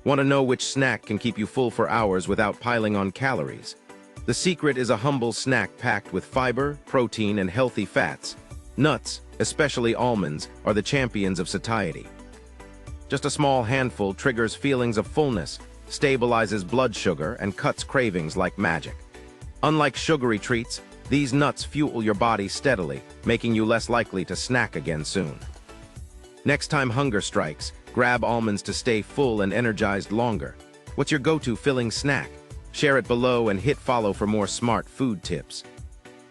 Want to know which snack can keep you full for hours without piling on calories? The secret is a humble snack packed with fiber, protein, and healthy fats. Nuts, especially almonds, are the champions of satiety. Just a small handful triggers feelings of fullness, stabilizes blood sugar, and cuts cravings like magic. Unlike sugary treats, these nuts fuel your body steadily, making you less likely to snack again soon. Next time hunger strikes, grab almonds to stay full and energized longer. What's your go-to filling snack? Share it below and hit follow for more smart food tips.